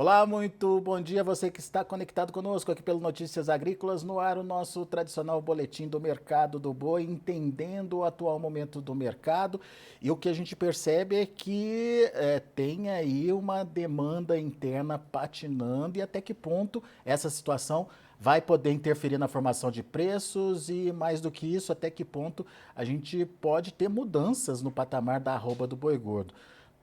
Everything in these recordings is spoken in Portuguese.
Olá, muito bom dia você que está conectado conosco aqui pelo Notícias Agrícolas, no ar o nosso tradicional boletim do mercado do boi, entendendo o atual momento do mercado. E o que a gente percebe é que tem aí uma demanda interna patinando e até que ponto essa situação vai poder interferir na formação de preços e, mais do que isso, até que ponto a gente pode ter mudanças no patamar da arroba do boi gordo.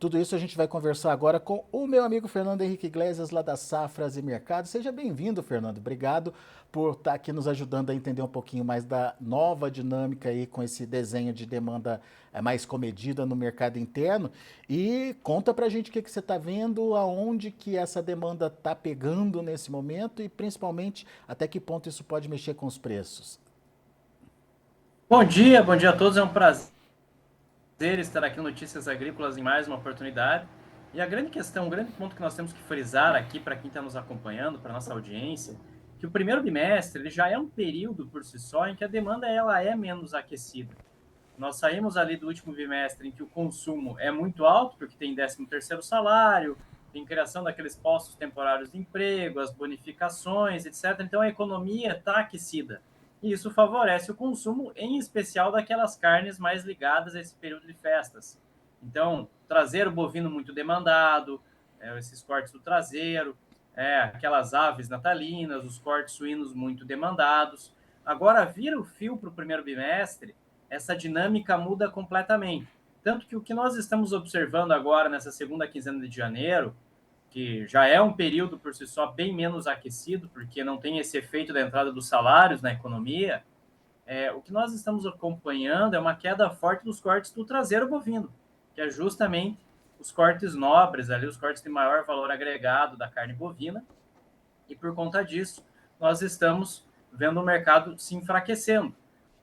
Tudo isso a gente vai conversar agora com o meu amigo Fernando Henrique Iglesias, lá da Safras e Mercado. Seja bem-vindo, Fernando. Obrigado por estar aqui nos ajudando a entender um pouquinho mais da nova dinâmica aí com esse desenho de demanda mais comedida no mercado interno. E conta pra gente o que você está vendo, aonde que essa demanda está pegando nesse momento e principalmente até que ponto isso pode mexer com os preços. Bom dia a todos. É um prazer estar aqui no Notícias Agrícolas em mais uma oportunidade. E a grande questão, o grande ponto que nós temos que frisar aqui para quem está nos acompanhando, para nossa audiência, que o primeiro bimestre ele já é um período por si só em que a demanda ela é menos aquecida. Nós saímos ali do último bimestre em que o consumo é muito alto, porque tem 13º salário, tem criação daqueles postos temporários de emprego, as bonificações, etc. Então a economia está aquecida. E isso favorece o consumo, em especial daquelas carnes mais ligadas a esse período de festas. Então, traseiro bovino muito demandado, esses cortes do traseiro, aquelas aves natalinas, os cortes suínos muito demandados. Agora, vira o fio para o primeiro bimestre, essa dinâmica muda completamente. Tanto que o que nós estamos observando agora nessa segunda quinzena de janeiro, que já é um período por si só bem menos aquecido, porque não tem esse efeito da entrada dos salários na economia, o que nós estamos acompanhando é uma queda forte dos cortes do traseiro bovino, que é justamente os cortes nobres, ali, os cortes de maior valor agregado da carne bovina, e por conta disso, nós estamos vendo o mercado se enfraquecendo.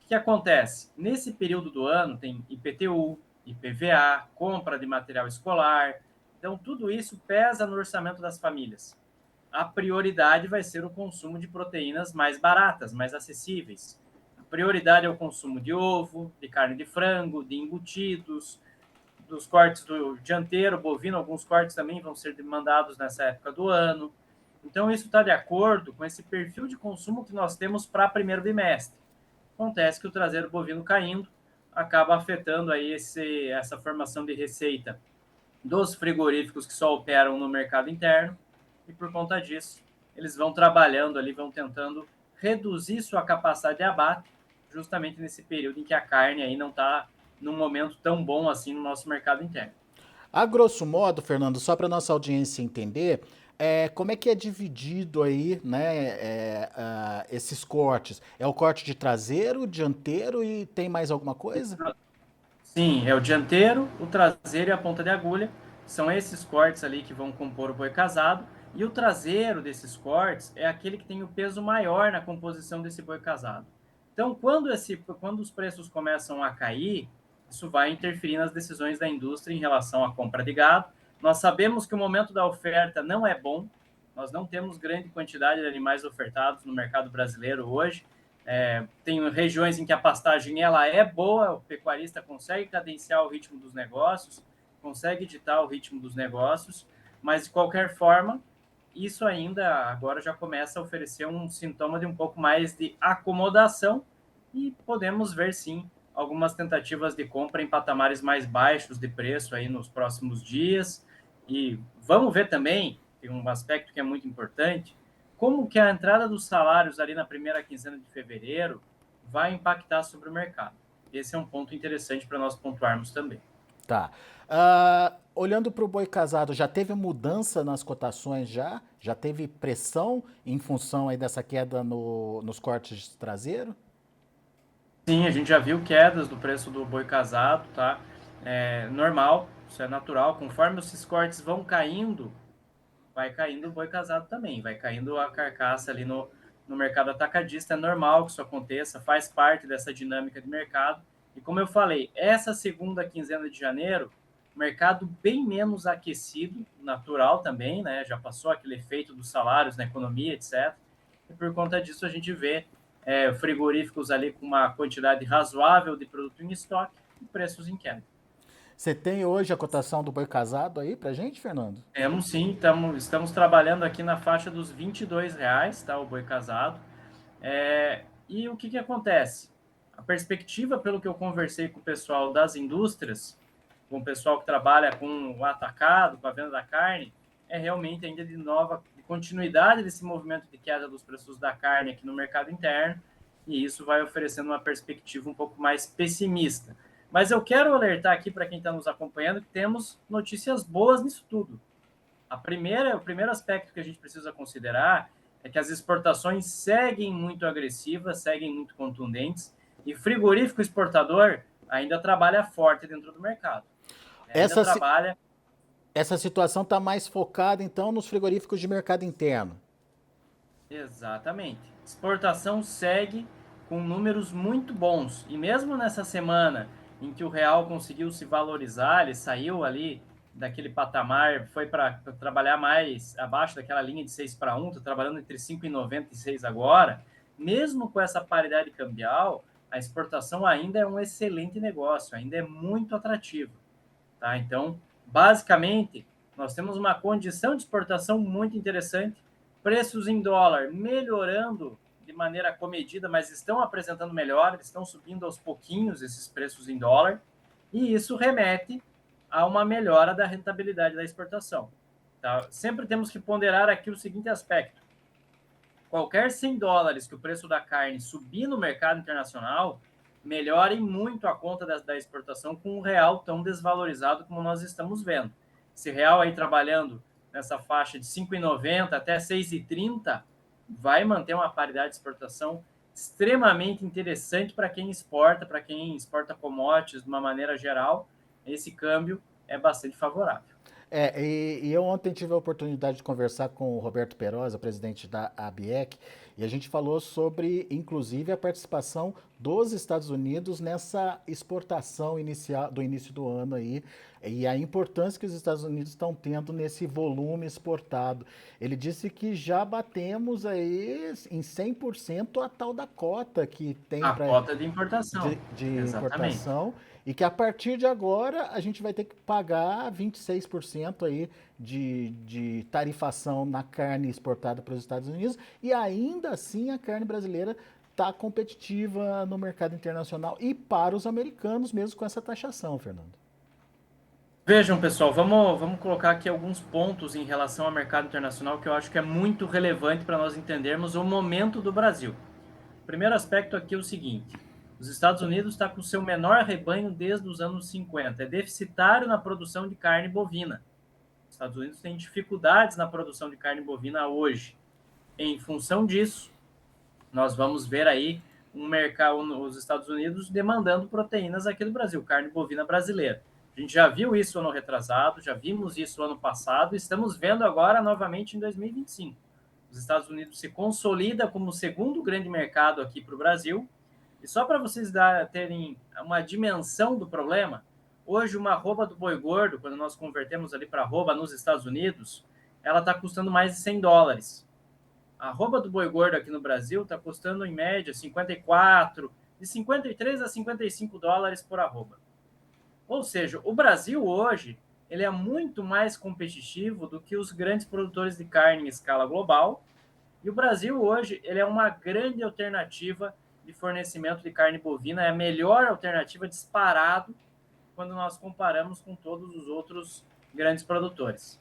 O que acontece? Nesse período do ano tem IPTU, IPVA, compra de material escolar, então tudo isso pesa no orçamento das famílias. A prioridade vai ser o consumo de proteínas mais baratas, mais acessíveis. A prioridade é o consumo de ovo, de carne de frango, de embutidos, dos cortes do dianteiro, bovino, alguns cortes também vão ser demandados nessa época do ano. Então, isso está de acordo com esse perfil de consumo que nós temos para primeiro bimestre. Acontece que o traseiro bovino caindo acaba afetando aí essa formação de receita dos frigoríficos que só operam no mercado interno e, por conta disso, eles vão trabalhando ali, vão tentando reduzir sua capacidade de abate justamente nesse período em que a carne aí não está num momento tão bom assim no nosso mercado interno. A grosso modo, Fernando, só para nossa audiência entender, como é que é dividido aí, né, esses cortes? É o corte de traseiro, dianteiro e tem mais alguma coisa? Sim, é o dianteiro, o traseiro e a ponta de agulha. São esses cortes ali que vão compor o boi casado. E o traseiro desses cortes é aquele que tem o peso maior na composição desse boi casado. Então, quando os preços começam a cair, isso vai interferir nas decisões da indústria em relação à compra de gado. Nós sabemos que o momento da oferta não é bom, nós não temos grande quantidade de animais ofertados no mercado brasileiro hoje. Tem regiões em que a pastagem ela é boa, o pecuarista consegue cadenciar o ritmo dos negócios, consegue ditar o ritmo dos negócios, mas de qualquer forma, isso ainda agora já começa a oferecer um sintoma de um pouco mais de acomodação e podemos ver sim algumas tentativas de compra em patamares mais baixos de preço aí nos próximos dias. E vamos ver também, tem um aspecto que é muito importante, como que a entrada dos salários ali na primeira quinzena de fevereiro vai impactar sobre o mercado. Esse é um ponto interessante para nós pontuarmos também. Tá. Olhando para o boi casado, já teve mudança nas cotações já? Já teve pressão em função aí dessa queda nos cortes de traseiro? Sim, a gente já viu quedas do preço do boi casado, tá? É normal, isso é natural. Conforme esses cortes vão caindo, vai caindo o boi casado também, vai caindo a carcaça ali no mercado atacadista. É normal que isso aconteça, faz parte dessa dinâmica de mercado. E como eu falei, essa segunda quinzena de janeiro, mercado bem menos aquecido, natural também, né? Já passou aquele efeito dos salários na economia, etc. E por conta disso a gente vê frigoríficos ali com uma quantidade razoável de produto em estoque e preços em queda. Você tem hoje a cotação do boi casado aí pra gente, Fernando? Temos sim, estamos trabalhando aqui na faixa dos R$ 22, tá, o boi casado. E o que que acontece? A perspectiva, pelo que eu conversei com o pessoal das indústrias, com o pessoal que trabalha com o atacado, com a venda da carne, é realmente ainda de nova continuidade desse movimento de queda dos preços da carne aqui no mercado interno, e isso vai oferecendo uma perspectiva um pouco mais pessimista. Mas eu quero alertar aqui para quem está nos acompanhando que temos notícias boas nisso tudo. O primeiro aspecto que a gente precisa considerar é que as exportações seguem muito agressivas, seguem muito contundentes, e frigorífico exportador ainda trabalha forte dentro do mercado. Ainda Essa, trabalha. essa situação está mais focada, então, nos frigoríficos de mercado interno. Exatamente. Exportação segue com números muito bons. E mesmo nessa semana em que o real conseguiu se valorizar, ele saiu ali daquele patamar, foi para trabalhar mais abaixo daquela linha de 6 para 1, está trabalhando entre 5,90 e 6 agora. Mesmo com essa paridade cambial, a exportação ainda é um excelente negócio, ainda é muito atrativo. Tá? Então, basicamente, nós temos uma condição de exportação muito interessante, preços em dólar melhorando de maneira comedida, mas estão apresentando melhor, estão subindo aos pouquinhos esses preços em dólar, e isso remete a uma melhora da rentabilidade da exportação. Tá? Sempre temos que ponderar aqui o seguinte aspecto: qualquer US$ 100 que o preço da carne subir no mercado internacional, melhore muito a conta da exportação com um real tão desvalorizado como nós estamos vendo. Esse real aí trabalhando nessa faixa de 5,90 até 6,30 vai manter uma paridade de exportação extremamente interessante para quem exporta commodities de uma maneira geral. Esse câmbio é bastante favorável. E eu ontem tive a oportunidade de conversar com o Roberto Perosa, presidente da ABEC, e a gente falou sobre, inclusive, a participação dos Estados Unidos nessa exportação inicial do início do ano aí, e a importância que os Estados Unidos estão tendo nesse volume exportado. Ele disse que já batemos aí em 100% a tal da cota que tem A para cota de importação, de exatamente. importação e que a partir de agora a gente vai ter que pagar 26% aí de tarifação na carne exportada para os Estados Unidos e ainda assim a carne brasileira está competitiva no mercado internacional e para os americanos mesmo com essa taxação, Fernando. Vejam, pessoal, vamos colocar aqui alguns pontos em relação ao mercado internacional que eu acho que é muito relevante para nós entendermos o momento do Brasil. O primeiro aspecto aqui é o seguinte: os Estados Unidos está com o seu menor rebanho desde os anos 50, é deficitário na produção de carne bovina. Os Estados Unidos têm dificuldades na produção de carne bovina hoje. Em função disso, nós vamos ver aí um mercado, os Estados Unidos demandando proteínas aqui do Brasil, carne bovina brasileira. A gente já viu isso ano retrasado, já vimos isso ano passado, e estamos vendo agora novamente em 2025. Os Estados Unidos se consolida como o segundo grande mercado aqui para o Brasil. E só para vocês terem uma dimensão do problema, hoje uma arroba do boi gordo, quando nós convertemos ali para arroba nos Estados Unidos, ela está custando mais de US$ 100. A arroba do boi gordo aqui no Brasil está custando em média 54, de 53 a US$ 55 por arroba. Ou seja, o Brasil hoje ele é muito mais competitivo do que os grandes produtores de carne em escala global. E o Brasil hoje ele é uma grande alternativa de fornecimento de carne bovina, é a melhor alternativa disparado quando nós comparamos com todos os outros grandes produtores.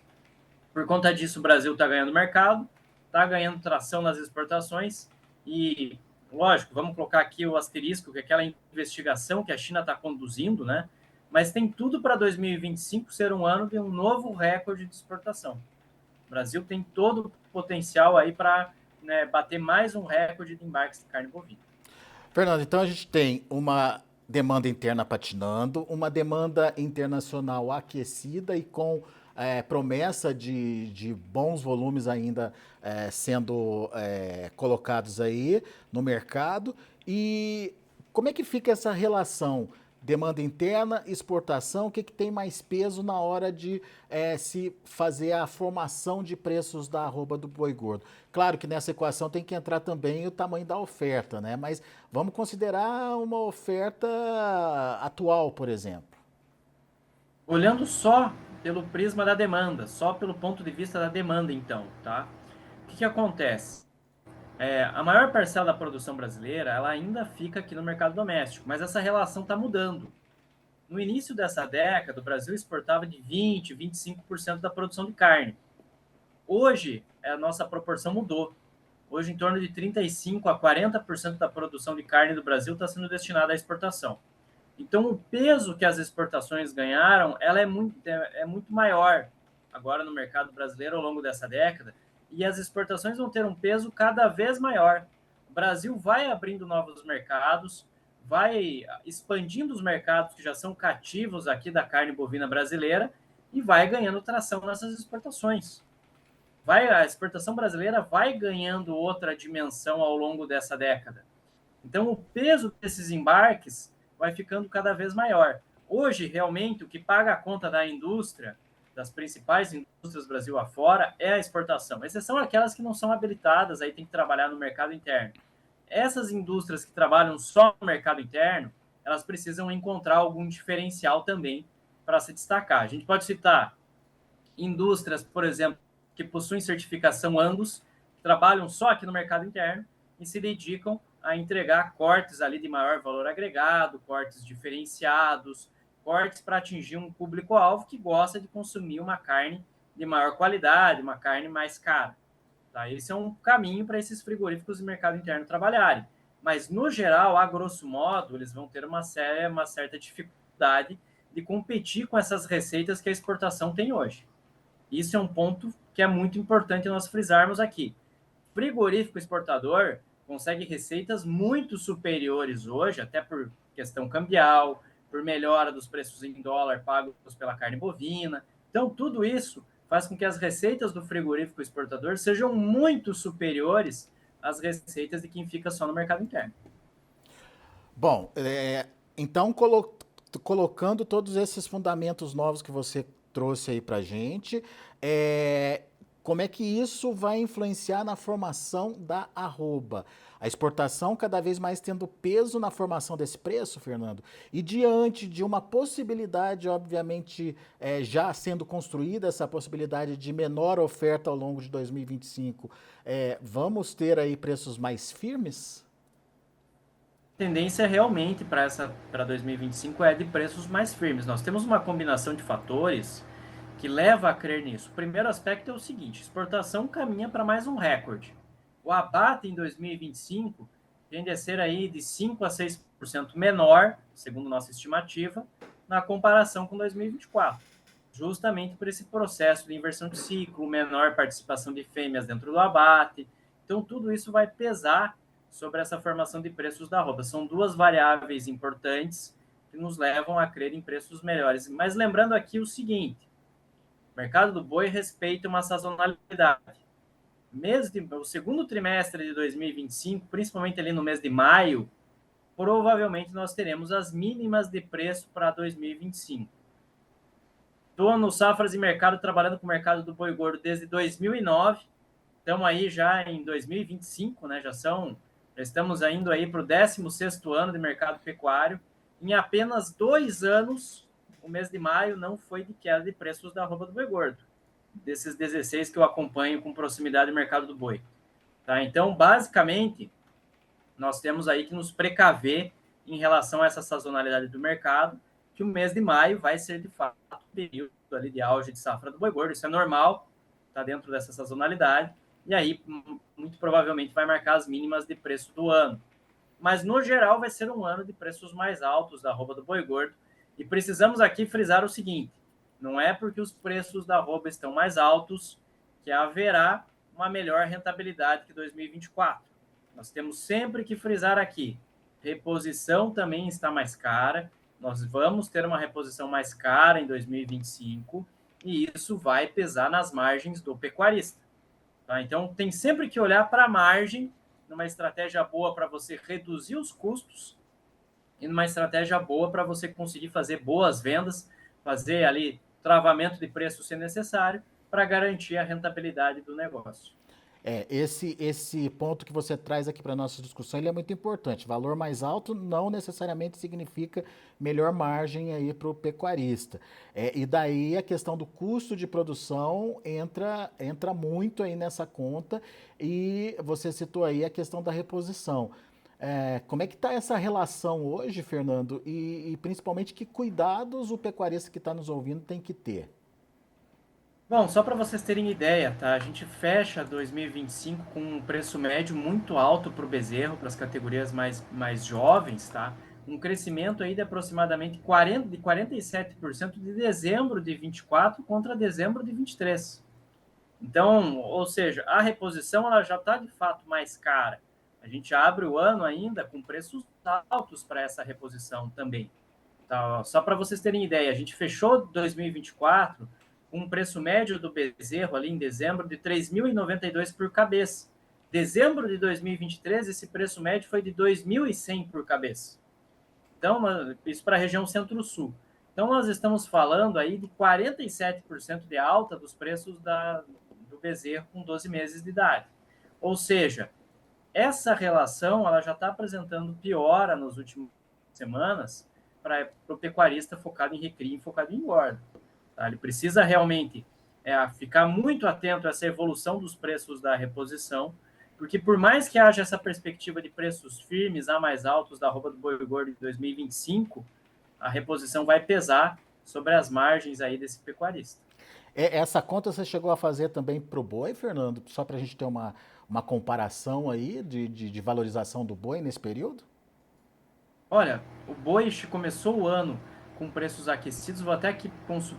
Por conta disso, o Brasil está ganhando mercado, está ganhando tração nas exportações e, lógico, vamos colocar aqui o asterisco, que é aquela investigação que a China está conduzindo, né? Mas tem tudo para 2025 ser um ano de um novo recorde de exportação. O Brasil tem todo o potencial aí para, né, bater mais um recorde de embarques de carne bovina. Fernando, então a gente tem uma demanda interna patinando, uma demanda internacional aquecida e com promessa de bons volumes ainda sendo colocados aí no mercado. E como é que fica essa relação? Demanda interna, exportação, o que tem mais peso na hora de se fazer a formação de preços da arroba do boi gordo? Claro que nessa equação tem que entrar também o tamanho da oferta, né? Mas vamos considerar uma oferta atual, por exemplo. Olhando só pelo prisma da demanda, só pelo ponto de vista da demanda, então, tá? O que acontece? A maior parcela da produção brasileira, ela ainda fica aqui no mercado doméstico, mas essa relação está mudando. No início dessa década, o Brasil exportava de 20, 25% da produção de carne. Hoje, a nossa proporção mudou. Hoje, em torno de 35 a 40% da produção de carne do Brasil está sendo destinada à exportação. Então, o peso que as exportações ganharam, ela é muito maior agora no mercado brasileiro ao longo dessa década, e as exportações vão ter um peso cada vez maior. O Brasil vai abrindo novos mercados, vai expandindo os mercados que já são cativos aqui da carne bovina brasileira e vai ganhando tração nessas exportações. A exportação brasileira vai ganhando outra dimensão ao longo dessa década. Então, o peso desses embarques vai ficando cada vez maior. Hoje, realmente, o que paga a conta da indústria, das principais indústrias Brasil afora, é a exportação. Exceção aquelas que não são habilitadas, aí tem que trabalhar no mercado interno. Essas indústrias que trabalham só no mercado interno, elas precisam encontrar algum diferencial também para se destacar. A gente pode citar indústrias, por exemplo, que possuem certificação Angus, que trabalham só aqui no mercado interno e se dedicam a entregar cortes ali de maior valor agregado, cortes diferenciados, cortes para atingir um público-alvo que gosta de consumir uma carne de maior qualidade, uma carne mais cara. Tá? Esse é um caminho para esses frigoríficos de mercado interno trabalharem. Mas, no geral, a grosso modo, eles vão ter uma certa dificuldade de competir com essas receitas que a exportação tem hoje. Isso é um ponto que é muito importante nós frisarmos aqui. Frigorífico exportador consegue receitas muito superiores hoje, até por questão cambial, por melhora dos preços em dólar pagos pela carne bovina. Então, tudo isso faz com que as receitas do frigorífico exportador sejam muito superiores às receitas de quem fica só no mercado interno. Bom, então colocando todos esses fundamentos novos que você trouxe aí para gente, como é que isso vai influenciar na formação da arroba? A exportação cada vez mais tendo peso na formação desse preço, Fernando, e diante de uma possibilidade, obviamente, já sendo construída essa possibilidade de menor oferta ao longo de 2025, vamos ter aí preços mais firmes? Tendência realmente para 2025 é de preços mais firmes. Nós temos uma combinação de fatores que leva a crer nisso. O primeiro aspecto é o seguinte: exportação caminha para mais um recorde. O abate em 2025 tende a ser aí de 5 a 6% menor, segundo nossa estimativa, na comparação com 2024, justamente por esse processo de inversão de ciclo, menor participação de fêmeas dentro do abate. Então, tudo isso vai pesar sobre essa formação de preços da arroba. São duas variáveis importantes que nos levam a crer em preços melhores. Mas lembrando aqui o seguinte: o mercado do boi respeita uma sazonalidade. O segundo trimestre de 2025, principalmente ali no mês de maio, provavelmente nós teremos as mínimas de preço para 2025. Estou no Safras e Mercado trabalhando com o mercado do boi gordo desde 2009. Estamos aí já em 2025, né? Já estamos indo aí para o 16º ano de mercado pecuário. Em apenas 2 anos, o mês de maio não foi de queda de preços da arroba do boi gordo, desses 16 que eu acompanho com proximidade do mercado do boi. Tá? Então, basicamente, nós temos aí que nos precaver em relação a essa sazonalidade do mercado, que o mês de maio vai ser, de fato, o período ali de auge de safra do boi gordo. Isso é normal, está dentro dessa sazonalidade, e aí, muito provavelmente, vai marcar as mínimas de preço do ano. Mas, no geral, vai ser um ano de preços mais altos da arroba do boi gordo, e precisamos aqui frisar o seguinte: não é porque os preços da arroba estão mais altos que haverá uma melhor rentabilidade que 2024. Nós temos sempre que frisar aqui: reposição também está mais cara, nós vamos ter uma reposição mais cara em 2025 e isso vai pesar nas margens do pecuarista. Tá? Então, tem sempre que olhar para a margem, numa estratégia boa para você reduzir os custos e numa estratégia boa para você conseguir fazer boas vendas, fazer ali travamento de preço se necessário, para garantir a rentabilidade do negócio. Esse ponto que você traz aqui para a nossa discussão, ele é muito importante. Valor mais alto não necessariamente significa melhor margem aí para o pecuarista. E daí a questão do custo de produção entra muito aí nessa conta e você citou aí a questão da reposição. Como é que está essa relação hoje, Fernando? E principalmente que cuidados o pecuarista que está nos ouvindo tem que ter? Bom, só para vocês terem ideia, tá? A gente fecha 2025 com um preço médio muito alto para o bezerro, para as categorias mais jovens, tá? Um crescimento aí de aproximadamente 47% de dezembro de 24 contra dezembro de 23. Então, ou seja, a reposição ela já está de fato mais cara. A gente abre o ano ainda com preços altos para essa reposição também. Tá? Só para vocês terem ideia, a gente fechou 2024 com um preço médio do bezerro ali em dezembro de R$ 3.092 por cabeça. Dezembro de 2023, esse preço médio foi de R$ 2.100 por cabeça. Então, isso para a região centro-sul. Então, nós estamos falando aí de 47% de alta dos preços do bezerro com 12 meses de idade. Ou seja, essa relação ela já está apresentando piora nas últimas semanas para o pecuarista focado em recria e focado em engorda. Tá? Ele precisa realmente ficar muito atento a essa evolução dos preços da reposição, porque por mais que haja essa perspectiva de preços firmes a mais altos da arroba do boi gordo em 2025, a reposição vai pesar sobre as margens aí desse pecuarista. Essa conta você chegou a fazer também para o boi, Fernando? Só para a gente ter uma comparação aí de valorização do boi nesse período? Olha, o boi começou o ano com preços aquecidos. Vou até aqui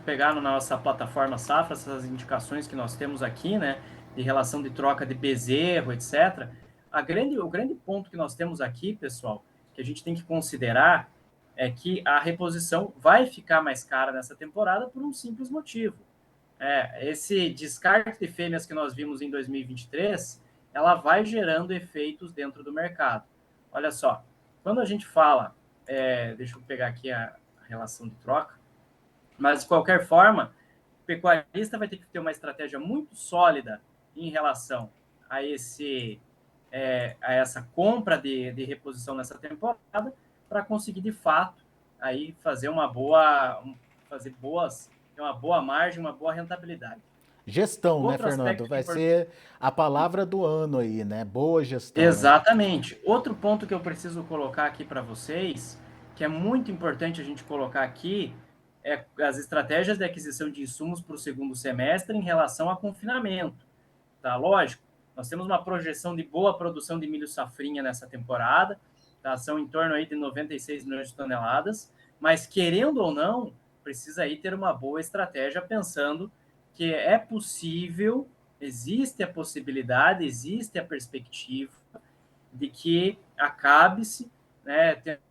pegar na nossa plataforma Safra essas indicações que nós temos aqui, né, de relação de troca de bezerro, etc. O grande ponto que nós temos aqui, pessoal, que a gente tem que considerar é que a reposição vai ficar mais cara nessa temporada por um simples motivo. Esse descarte de fêmeas que nós vimos em 2023, ela vai gerando efeitos dentro do mercado. Olha só, quando a gente fala, deixa eu pegar aqui a relação de troca, mas de qualquer forma, o pecuarista vai ter que ter uma estratégia muito sólida em relação a a essa compra de reposição nessa temporada para conseguir de fato aí fazer uma boa margem, uma boa rentabilidade. Gestão, né, Outro Fernando? aspecto Vai ser a palavra do ano aí, né? Boa gestão, né? exatamente. Outro ponto que eu preciso colocar aqui para vocês, que é muito importante a gente colocar aqui, é as estratégias de aquisição de insumos para o segundo semestre em relação a confinamento. Tá? Lógico, nós temos uma projeção de boa produção de milho safrinha nessa temporada, tá? São em torno aí de 96 milhões de toneladas, mas querendo ou não, precisa aí ter uma boa estratégia pensando que é possível, existe a possibilidade, existe a perspectiva de que acabe-se, né, tendo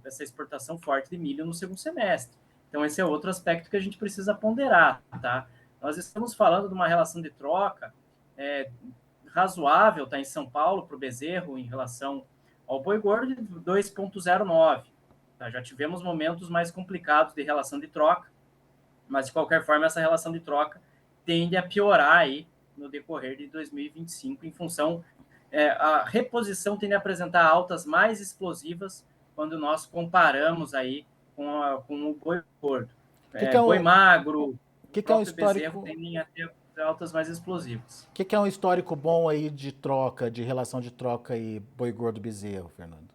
essa exportação forte de milho no segundo semestre. Então, esse é outro aspecto que a gente precisa ponderar, tá? Nós estamos falando de uma relação de troca razoável, tá, em São Paulo para o bezerro em relação ao boi gordo de 2,09. Tá? Já tivemos momentos mais complicados de relação de troca, mas de qualquer forma essa relação de troca tende a piorar aí no decorrer de 2025 em função a reposição tende a apresentar altas mais explosivas quando nós comparamos aí com o boi gordo. Que é Boi magro, o que é um próprio bezerro histórico, tendem a ter altas mais explosivas. que é um histórico bom aí de troca, de relação de troca aí, boi gordo bezerro, Fernando?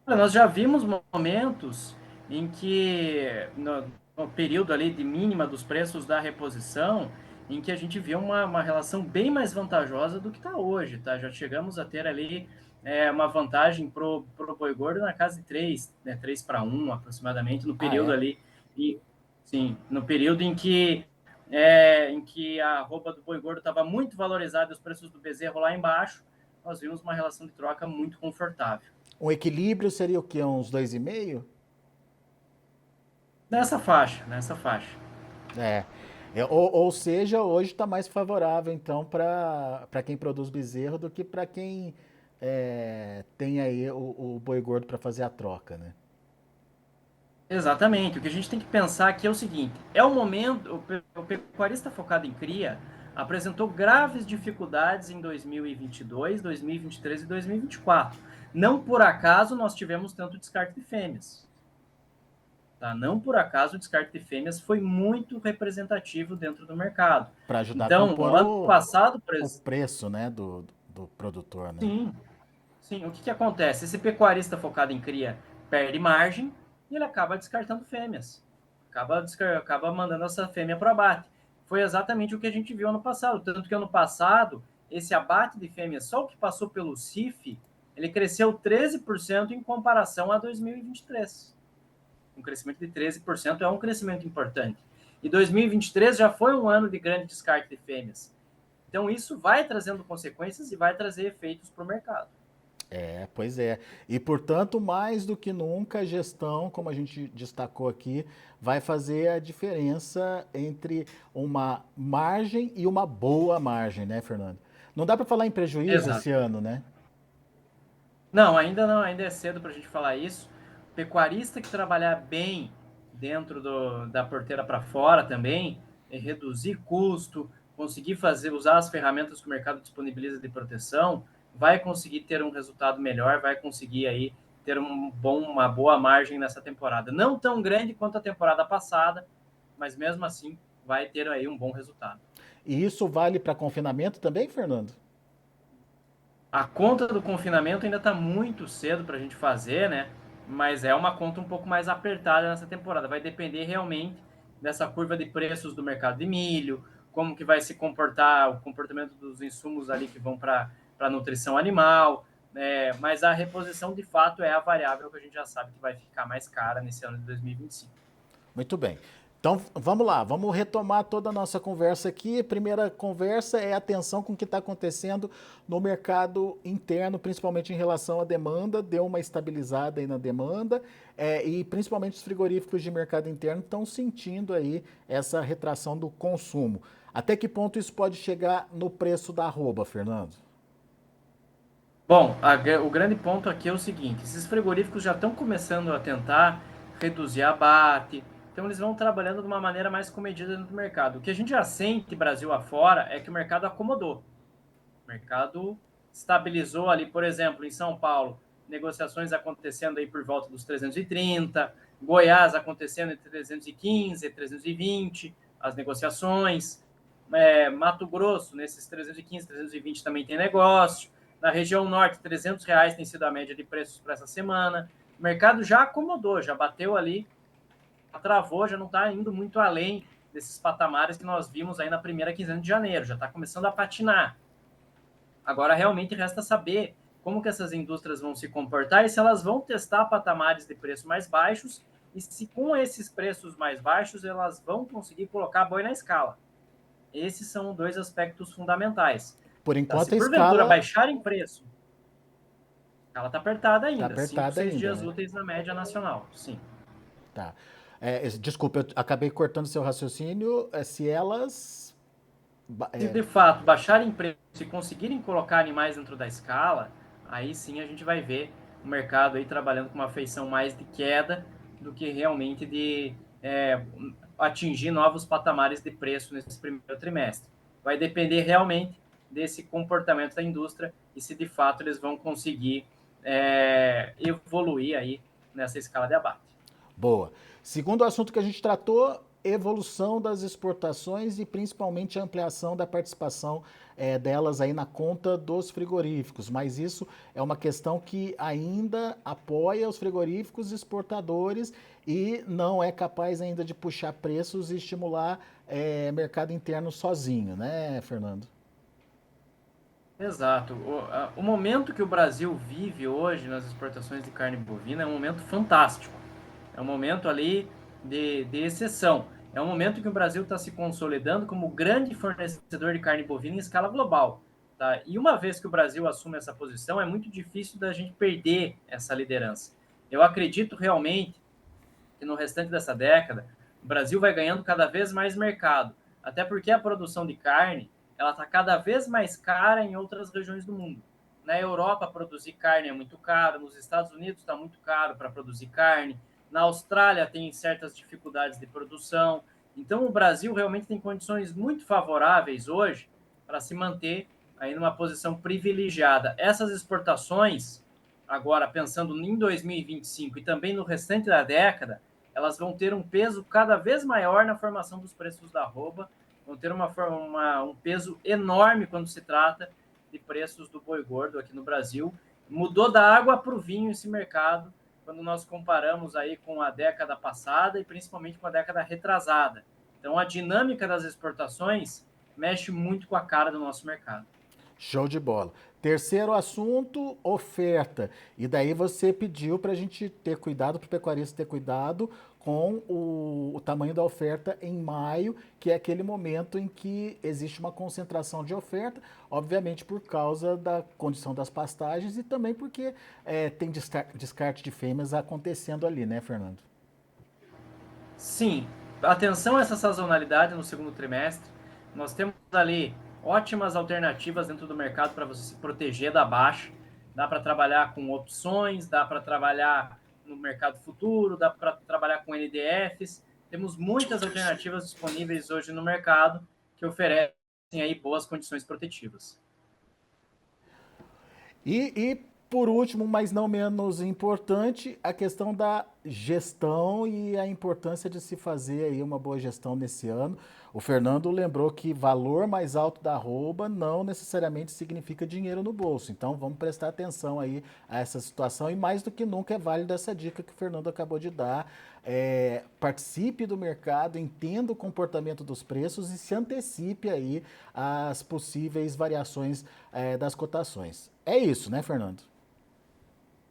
Nós já vimos momentos em que, no período ali de mínima dos preços da reposição, em que a gente viu uma relação bem mais vantajosa do que está hoje, tá? Já chegamos a ter ali uma vantagem pro boi gordo na casa de 3, né, 3 para 1 aproximadamente, no Ah, período é? ali, e, sim, no período em que a arroba do boi gordo estava muito valorizada e os preços do bezerro lá embaixo, nós vimos uma relação de troca muito confortável. Um equilíbrio seria o quê? Uns 2,5? Nessa faixa, nessa faixa. É. Ou seja, hoje está mais favorável, então, para quem produz bezerro do que para quem tem aí o boi gordo para fazer a troca, né? Exatamente. O que a gente tem que pensar aqui é o seguinte: é o momento, o pecuarista focado em cria, apresentou graves dificuldades em 2022, 2023 e 2024. Não por acaso nós tivemos tanto descarte de fêmeas. Tá? Não por acaso o descarte de fêmeas foi muito representativo dentro do mercado. Para ajudar a Então, compor no ano passado, o preço, né, do produtor, né? sim, sim. O que acontece? Esse pecuarista focado em cria perde margem e ele acaba descartando fêmeas. Acaba mandando essa fêmea para o abate. Foi exatamente o que a gente viu ano passado. Tanto que ano passado, esse abate de fêmeas, só o que passou pelo CIF, ele cresceu 13% em comparação a 2023. Um crescimento de 13% é um crescimento importante. E 2023 já foi um ano de grande descarte de fêmeas. Então, isso vai trazendo consequências e vai trazer efeitos para o mercado. Pois é. E, portanto, mais do que nunca, a gestão, como a gente destacou aqui, vai fazer a diferença entre uma margem e uma boa margem, né, Fernando? Não dá para falar em prejuízo Exato. esse ano, né? Não, ainda é cedo para a gente falar isso. Pecuarista que trabalhar bem dentro da porteira para fora também, reduzir custo, conseguir usar as ferramentas que o mercado disponibiliza de proteção, vai conseguir ter um resultado melhor, vai conseguir aí ter uma boa margem nessa temporada. Não tão grande quanto a temporada passada, mas mesmo assim vai ter aí um bom resultado. E isso vale para confinamento também, Fernando? A conta do confinamento ainda está muito cedo para a gente fazer, né? Mas é uma conta um pouco mais apertada nessa temporada. Vai depender realmente dessa curva de preços do mercado de milho, como que vai se comportar o comportamento dos insumos ali que vão para a nutrição animal, né? Mas a reposição de fato é a variável que a gente já sabe que vai ficar mais cara nesse ano de 2025. Muito bem. Então vamos lá, vamos retomar toda a nossa conversa aqui. A primeira conversa é a atenção com o que está acontecendo no mercado interno, principalmente em relação à demanda. Deu uma estabilizada aí na demanda, e principalmente os frigoríficos de mercado interno estão sentindo aí essa retração do consumo. Até que ponto isso pode chegar no preço da arroba, Fernando? Bom, o grande ponto aqui é o seguinte: esses frigoríficos já estão começando a tentar reduzir abate, então eles vão trabalhando de uma maneira mais comedida dentro do mercado. O que a gente já sente Brasil afora é que o mercado acomodou. O mercado estabilizou ali, por exemplo, em São Paulo, negociações acontecendo aí por volta dos 330, Goiás acontecendo entre 315 e 320, as negociações. Mato Grosso, nesses 315, 320 também tem negócio. Na região norte, R$ 300 tem sido a média de preços para essa semana. O mercado já acomodou, já bateu ali, travou, já não está indo muito além desses patamares que nós vimos aí na primeira quinzena de janeiro, já está começando a patinar. Agora, realmente, resta saber como que essas indústrias vão se comportar e se elas vão testar patamares de preço mais baixos e se com esses preços mais baixos elas vão conseguir colocar boi na escala. Esses são dois aspectos fundamentais. Por Tá? Se enquanto a porventura escala baixarem preço, ela está apertada está ainda, 5, apertada 6 ainda, dias né? úteis na média nacional, sim. Tá. Desculpa, eu acabei cortando seu raciocínio. Se elas. Se de fato baixarem preço e conseguirem colocar animais dentro da escala, aí sim a gente vai ver o mercado aí trabalhando com uma feição mais de queda do que realmente de atingir novos patamares de preço nesse primeiro trimestre. Vai depender realmente desse comportamento da indústria e se de fato eles vão conseguir evoluir aí nessa escala de abate. Boa. Segundo assunto que a gente tratou, evolução das exportações e principalmente a ampliação da participação delas aí na conta dos frigoríficos. Mas isso é uma questão que ainda apoia os frigoríficos exportadores e não é capaz ainda de puxar preços e estimular mercado interno sozinho, né, Fernando? Exato. O momento que o Brasil vive hoje nas exportações de carne bovina é um momento fantástico. É um momento ali de exceção. É um momento que o Brasil está se consolidando como grande fornecedor de carne bovina em escala global. Tá? E uma vez que o Brasil assume essa posição, é muito difícil da gente perder essa liderança. Eu acredito realmente que no restante dessa década, o Brasil vai ganhando cada vez mais mercado, até porque a produção de carne ela está cada vez mais cara em outras regiões do mundo. Na Europa, produzir carne é muito caro, nos Estados Unidos está muito caro para produzir carne, na Austrália tem certas dificuldades de produção. Então, o Brasil realmente tem condições muito favoráveis hoje para se manter aí numa posição privilegiada. Essas exportações, agora pensando em 2025 e também no restante da década, elas vão ter um peso cada vez maior na formação dos preços da arroba, vão ter um peso enorme quando se trata de preços do boi gordo aqui no Brasil. Mudou da água para o vinho esse mercado, quando nós comparamos aí com a década passada e principalmente com a década retrasada. Então, a dinâmica das exportações mexe muito com a cara do nosso mercado. Show de bola. Terceiro assunto, oferta. E daí você pediu para a gente ter cuidado, para o pecuarista ter cuidado com o tamanho da oferta em maio, que é aquele momento em que existe uma concentração de oferta, obviamente por causa da condição das pastagens e também porque tem descarte de fêmeas acontecendo ali, né, Fernando? Sim, atenção a essa sazonalidade no segundo trimestre. Nós temos ali ótimas alternativas dentro do mercado para você se proteger da baixa. Dá para trabalhar com opções, dá para trabalhar no mercado futuro, dá para trabalhar com NDFs. Temos muitas alternativas disponíveis hoje no mercado que oferecem aí boas condições protetivas. E por último, mas não menos importante, a questão da gestão e a importância de se fazer aí uma boa gestão nesse ano. O Fernando lembrou que valor mais alto da arroba não necessariamente significa dinheiro no bolso. Então vamos prestar atenção aí a essa situação e mais do que nunca é válida essa dica que o Fernando acabou de dar. Participe do mercado, entenda o comportamento dos preços e se antecipe aí às possíveis variações das cotações. É isso, né, Fernando?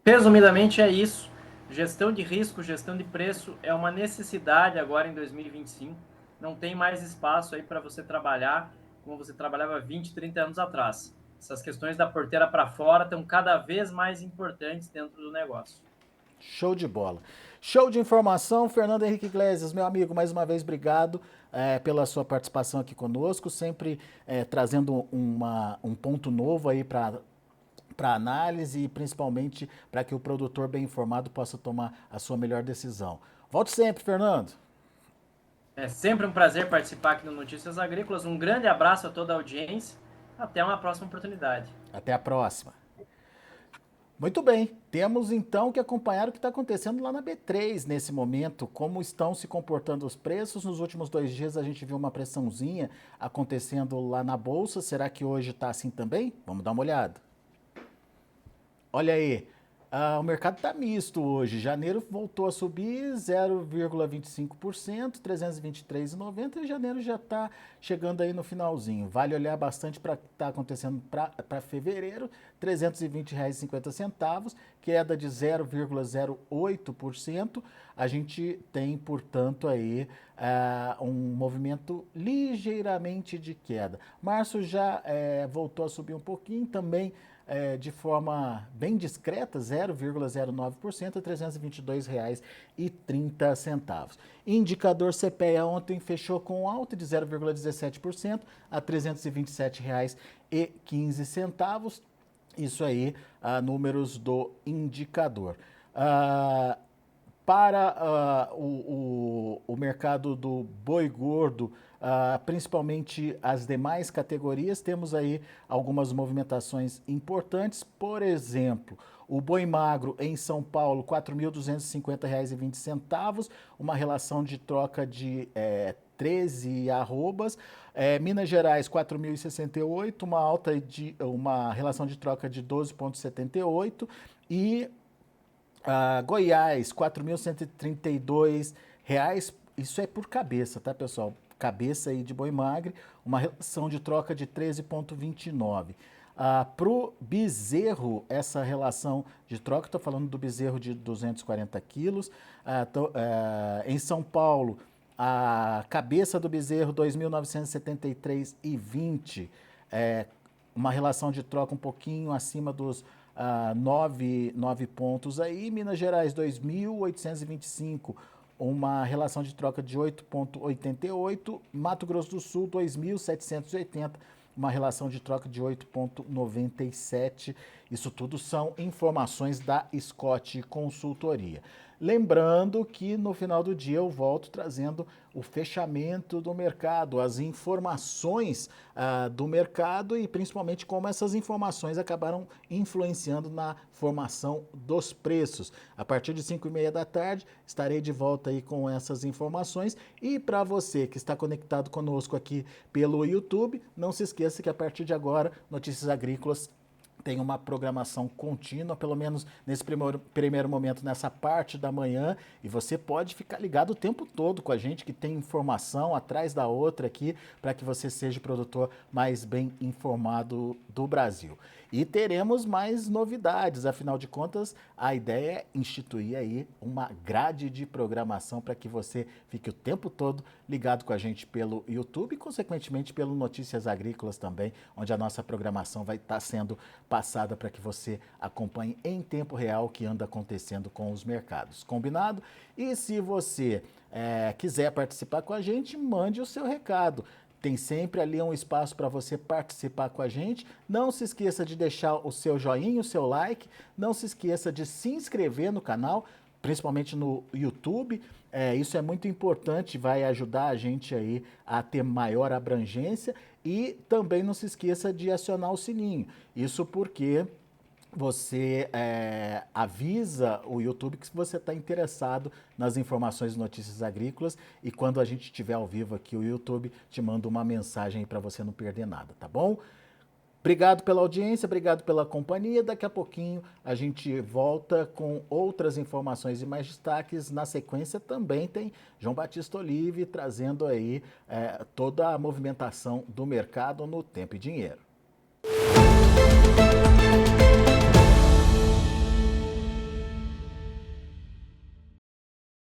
Resumidamente, é isso. Gestão de risco, gestão de preço é uma necessidade agora em 2025. Não tem mais espaço aí para você trabalhar como você trabalhava 20, 30 anos atrás. Essas questões da porteira para fora estão cada vez mais importantes dentro do negócio. Show de bola. Show de informação, Fernando Henrique Iglesias, meu amigo, mais uma vez obrigado pela sua participação aqui conosco, sempre trazendo um ponto novo aí para análise e principalmente para que o produtor bem informado possa tomar a sua melhor decisão. Volte sempre, Fernando. É sempre um prazer participar aqui no Notícias Agrícolas. Um grande abraço a toda a audiência. Até uma próxima oportunidade. Até a próxima. Muito bem, temos então que acompanhar o que está acontecendo lá na B3 nesse momento, como estão se comportando os preços. Nos últimos 2 dias a gente viu uma pressãozinha acontecendo lá na Bolsa. Será que hoje está assim também? Vamos dar uma olhada. Olha aí, o mercado está misto hoje. Janeiro voltou a subir 0,25%, 323,90 e janeiro já está chegando aí no finalzinho. Vale olhar bastante para o que está acontecendo para fevereiro, R$ 320,50, queda de 0,08%. A gente tem, portanto, aí um movimento ligeiramente de queda. Março já voltou a subir um pouquinho também, de forma bem discreta, 0,09%, a R$ 322,30. Indicador CPEA ontem fechou com alta de 0,17% a R$ 327,15. Isso aí, números do indicador. Para o mercado do boi gordo, principalmente as demais categorias, temos aí algumas movimentações importantes. Por exemplo, o boi magro em São Paulo, R$ 4.250,20, uma relação de troca de 13 arrobas. Minas Gerais, 4.068, uma relação de troca de 12,78. E Goiás, R$ 4.132. Isso é por cabeça, tá, pessoal? Cabeça aí de boi magre, uma relação de troca de 13,29. Para o bezerro, essa relação de troca, estou falando do bezerro de 240 quilos. Em São Paulo, a cabeça do bezerro, 2.973,20. Uma relação de troca um pouquinho acima dos 9 pontos aí. Minas Gerais, 2.825, uma relação de troca de 8,88. Mato Grosso do Sul, 2.780, uma relação de troca de 8,97. Isso tudo são informações da Scott Consultoria. Lembrando que no final do dia eu volto trazendo o fechamento do mercado, as informações do mercado e principalmente como essas informações acabaram influenciando na formação dos preços. A partir de 5h30 da tarde estarei de volta aí com essas informações. E para você que está conectado conosco aqui pelo YouTube, não se esqueça que a partir de agora, Notícias Agrícolas tem uma programação contínua, pelo menos nesse primeiro momento, nessa parte da manhã, e você pode ficar ligado o tempo todo com a gente, que tem informação atrás da outra aqui, para que você seja o produtor mais bem informado do Brasil. E teremos mais novidades, afinal de contas, a ideia é instituir aí uma grade de programação para que você fique o tempo todo ligado com a gente pelo YouTube e, consequentemente, pelo Notícias Agrícolas também, onde a nossa programação vai estar sendo passada para que você acompanhe em tempo real o que anda acontecendo com os mercados. Combinado? E se você quiser participar com a gente, mande o seu recado. Tem sempre ali um espaço para você participar com a gente. Não se esqueça de deixar o seu joinha, o seu like. Não se esqueça de se inscrever no canal, principalmente no YouTube. Isso é muito importante, vai ajudar a gente aí a ter maior abrangência. E também não se esqueça de acionar o sininho. Isso porque você avisa o YouTube que você está interessado nas informações de Notícias Agrícolas, e quando a gente estiver ao vivo aqui, o YouTube te manda uma mensagem para você não perder nada, tá bom? Obrigado pela audiência, obrigado pela companhia. Daqui a pouquinho a gente volta com outras informações e mais destaques. Na sequência também tem João Batista Olive trazendo aí toda a movimentação do mercado no Tempo e Dinheiro.